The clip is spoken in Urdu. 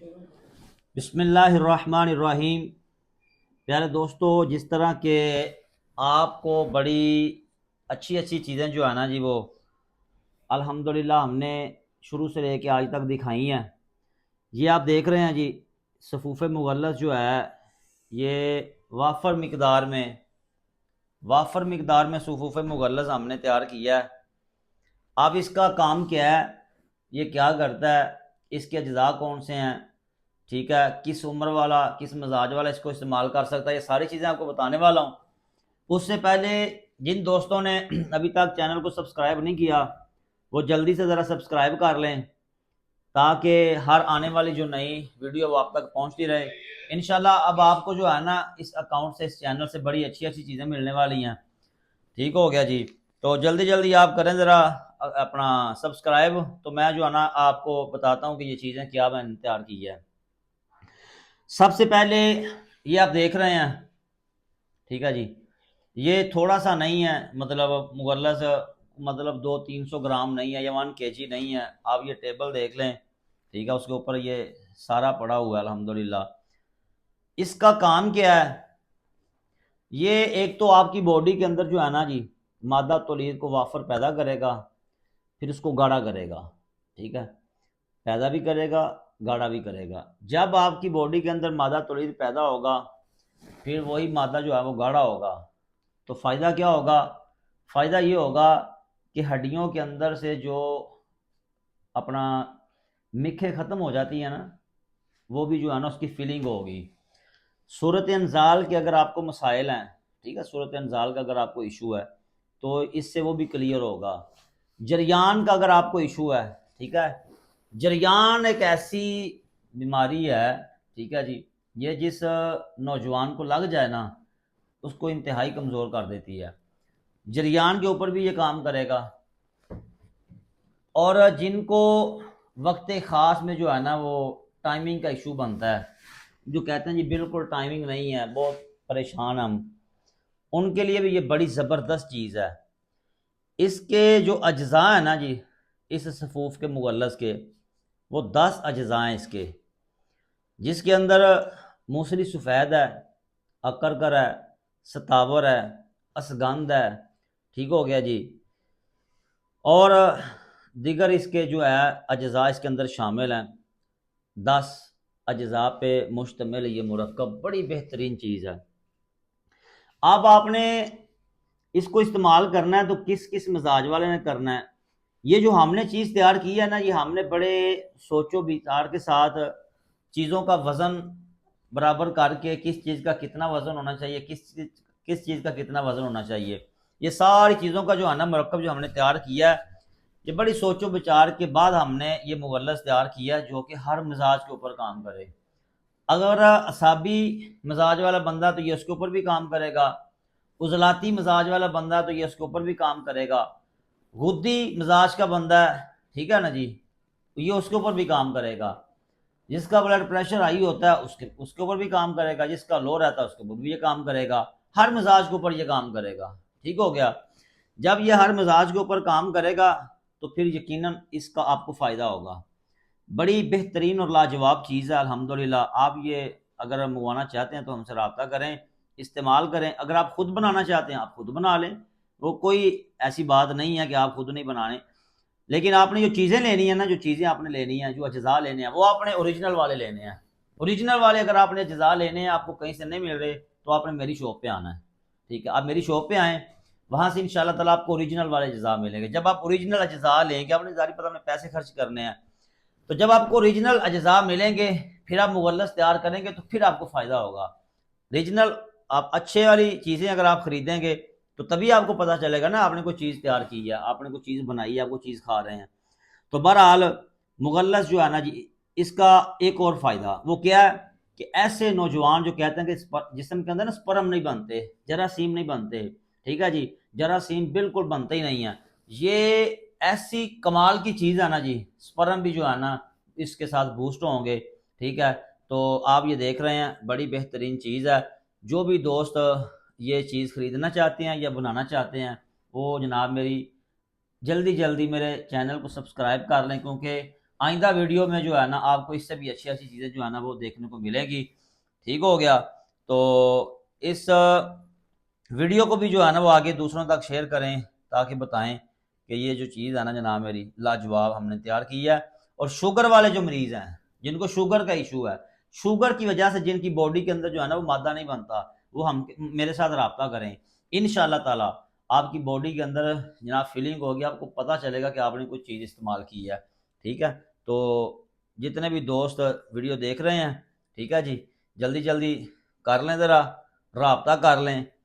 بسم اللہ الرحمن الرحیم۔ پیارے دوستو، جس طرح کہ آپ کو بڑی اچھی اچھی چیزیں جو ہے نا جی وہ الحمدللہ ہم نے شروع سے لے کے آج تک دکھائی ہیں، یہ آپ دیکھ رہے ہیں جی صفوف مغلظ جو ہے یہ وافر مقدار میں صفوف مغلظ ہم نے تیار کیا ہے۔ اب اس کا کام کیا ہے، یہ کیا کرتا ہے، اس کے اجزاء کون سے ہیں، ٹھیک ہے، کس عمر والا کس مزاج والا اس کو استعمال کر سکتا ہے، یہ ساری چیزیں آپ کو بتانے والا ہوں۔ اس سے پہلے جن دوستوں نے ابھی تک چینل کو سبسکرائب نہیں کیا وہ جلدی سے ذرا سبسکرائب کر لیں تاکہ ہر آنے والی جو نئی ویڈیو وہ آپ تک پہنچتی رہے۔ انشاءاللہ اب آپ کو جو ہے نا اس اکاؤنٹ سے اس چینل سے بڑی اچھی اچھی چیزیں ملنے والی ہیں، ٹھیک ہو گیا جی۔ تو جلدی جلدی آپ کریں ذرا اپنا سبسکرائب، تو میں جو ہے نا آپ کو بتاتا ہوں کہ یہ چیزیں کیا میں نے تیار کی ہے۔ سب سے پہلے یہ آپ دیکھ رہے ہیں، ٹھیک ہے جی، یہ تھوڑا سا نہیں ہے، مطلب مغلظ مطلب 200-300 گرام نہیں ہے یا 1 kg نہیں ہے۔ آپ یہ ٹیبل دیکھ لیں، ٹھیک ہے، اس کے اوپر یہ سارا پڑا ہوا ہے الحمدللہ۔ اس کا کام کیا ہے، یہ ایک تو آپ کی باڈی کے اندر جو ہے نا جی مادہ تولید کو وافر پیدا کرے گا، پھر اس کو گاڑھا کرے گا، ٹھیک ہے، پیدا بھی کرے گا گاڑھا بھی کرے گا۔ جب آپ کی باڈی کے اندر مادہ تولید پیدا ہوگا پھر وہی مادہ جو ہے وہ گاڑھا ہوگا، تو فائدہ کیا ہوگا، فائدہ یہ ہوگا کہ ہڈیوں کے اندر سے جو اپنا مکھیں ختم ہو جاتی ہیں نا وہ بھی جو ہے نا اس کی فیلنگ ہوگی۔ صورت انزال کے اگر آپ کو مسائل ہیں، ٹھیک ہے، صورت انزال کا اگر آپ کو ایشو ہے تو اس سے وہ بھی کلیئر ہوگا۔ جریان کا اگر آپ کو ایشو ہے، ٹھیک ہے، جریان ایک ایسی بیماری ہے، ٹھیک ہے جی، یہ جس نوجوان کو لگ جائے نا اس کو انتہائی کمزور کر دیتی ہے۔ جریان کے اوپر بھی یہ کام کرے گا، اور جن کو وقت خاص میں جو ہے نا وہ ٹائمنگ کا ایشو بنتا ہے، جو کہتے ہیں جی بالکل ٹائمنگ نہیں ہے، بہت پریشان ہم، ان کے لیے بھی یہ بڑی زبردست چیز ہے۔ اس کے جو اجزاء ہیں نا جی اس صفوف کے مغلظ کے، وہ 10 اجزاء ہیں اس کے، جس کے اندر موصلی سفید ہے، اکرکر ہے، ستاور ہے، اسگند ہے، ٹھیک ہو گیا جی، اور دیگر اس کے جو ہے اجزاء اس کے اندر شامل ہیں۔ 10 اجزاء پہ مشتمل یہ مرکب بڑی بہترین چیز ہے۔ اب آپ نے اس کو استعمال کرنا ہے تو کس کس مزاج والے نے کرنا ہے، یہ جو ہم نے چیز تیار کی ہے نا یہ ہم نے بڑے سوچ و بچار کے ساتھ چیزوں کا وزن برابر کر کے کس چیز کا کتنا وزن ہونا چاہیے، کس چیز کا کتنا وزن ہونا چاہیے، یہ ساری چیزوں کا جو ہے نا مرکب جو ہم نے تیار کیا ہے، یہ بڑی سوچ و بچار کے بعد ہم نے یہ مغلظ تیار کیا ہے جو کہ ہر مزاج کے اوپر کام کرے۔ اگر اعصابی مزاج والا بندہ تو یہ اس کے اوپر بھی کام کرے گا، عضلاتی مزاج والا بندہ تو یہ اس کے اوپر بھی کام کرے گا، غدی مزاج کا بندہ ہے، ٹھیک ہے نا جی، یہ اس کے اوپر بھی کام کرے گا، جس کا بلڈ پریشر ہائی ہوتا ہے اس کے اوپر بھی کام کرے گا، جس کا لو رہتا ہے اس کے اوپر بھی یہ کام کرے گا، ہر مزاج کے اوپر یہ کام کرے گا، ٹھیک ہو گیا۔ جب یہ ہر مزاج کے اوپر کام کرے گا تو پھر یقیناً اس کا آپ کو فائدہ ہوگا۔ بڑی بہترین اور لاجواب چیز ہے الحمدللہ۔ آپ یہ اگر منگوانا چاہتے ہیں تو ہم سے رابطہ کریں، استعمال کریں۔ اگر آپ خود بنانا چاہتے ہیں آپ خود بنا لیں، وہ کوئی ایسی بات نہیں ہے کہ آپ خود نہیں بنانے، لیکن آپ نے جو چیزیں لینی ہیں نا، جو چیزیں آپ نے لینی ہیں، جو اجزاء لینے ہیں وہ آپ نے اوریجنل والے لینے ہیں۔ اوریجنل والے اگر آپ نے اجزاء لینے ہیں آپ کو کہیں سے نہیں مل رہے تو آپ نے میری شاپ پہ آنا ہے، ٹھیک ہے، آپ میری شاپ پہ آئیں، وہاں سے انشاءاللہ تعالیٰ آپ کو اوریجنل والے اجزاء ملیں گے۔ جب آپ اوریجنل اجزاء لیں گے، آپ نے ظاہر پتہ میں پیسے خرچ کرنے ہیں، تو جب آپ کو اوریجنل اجزاء ملیں گے پھر آپ مغلظ تیار کریں گے تو پھر آپ کو فائدہ ہوگا۔ اوریجنل آپ اچھے والی چیزیں اگر آپ خریدیں گے تو تبھی آپ کو پتہ چلے گا نا آپ نے کوئی چیز تیار کی ہے، آپ نے کوئی چیز بنائی ہے، آپ کوئی چیز کھا رہے ہیں۔ تو بہرحال مغلظ جو ہے نا جی اس کا ایک اور فائدہ وہ کیا ہے کہ ایسے نوجوان جو کہتے ہیں کہ جسم کے اندر نا سپرم نہیں بنتے، جراثیم نہیں بنتے، ٹھیک ہے جی، جراثیم بالکل بنتے ہی نہیں ہیں، یہ ایسی کمال کی چیز ہے نا جی، سپرم بھی جو ہے نا اس کے ساتھ بوسٹ ہوں گے، ٹھیک ہے۔ تو آپ یہ دیکھ رہے ہیں بڑی بہترین چیز ہے۔ جو بھی دوست یہ چیز خریدنا چاہتے ہیں یا بنانا چاہتے ہیں وہ جناب میری جلدی جلدی میرے چینل کو سبسکرائب کر لیں، کیونکہ آئندہ ویڈیو میں جو ہے نا آپ کو اس سے بھی اچھی اچھی چیزیں جو ہے نا وہ دیکھنے کو ملے گی. ٹھیک ہو گیا. تو اس ویڈیو کو بھی جو ہے نا وہ آگے دوسروں تک شیئر کریں تاکہ بتائیں کہ یہ جو چیز ہے نا جناب میری لاجواب ہم نے تیار کی ہے. اور شوگر والے جو مریض ہیں جن کو شوگر کا ایشو ہے، شوگر کی وجہ سے جن کی باڈی کے اندر جو ہے نا وہ مادہ نہیں بنتا، وہ ہم میرے ساتھ رابطہ کریں. انشاءاللہ تعالی آپ کی باڈی کے اندر جناب فیلنگ ہوگی، آپ کو پتہ چلے گا کہ آپ نے کوئی چیز استعمال کی ہے. ٹھیک ہے. تو جتنے بھی دوست ویڈیو دیکھ رہے ہیں، ٹھیک ہے جی، جلدی جلدی کر لیں، ذرا رابطہ کر لیں.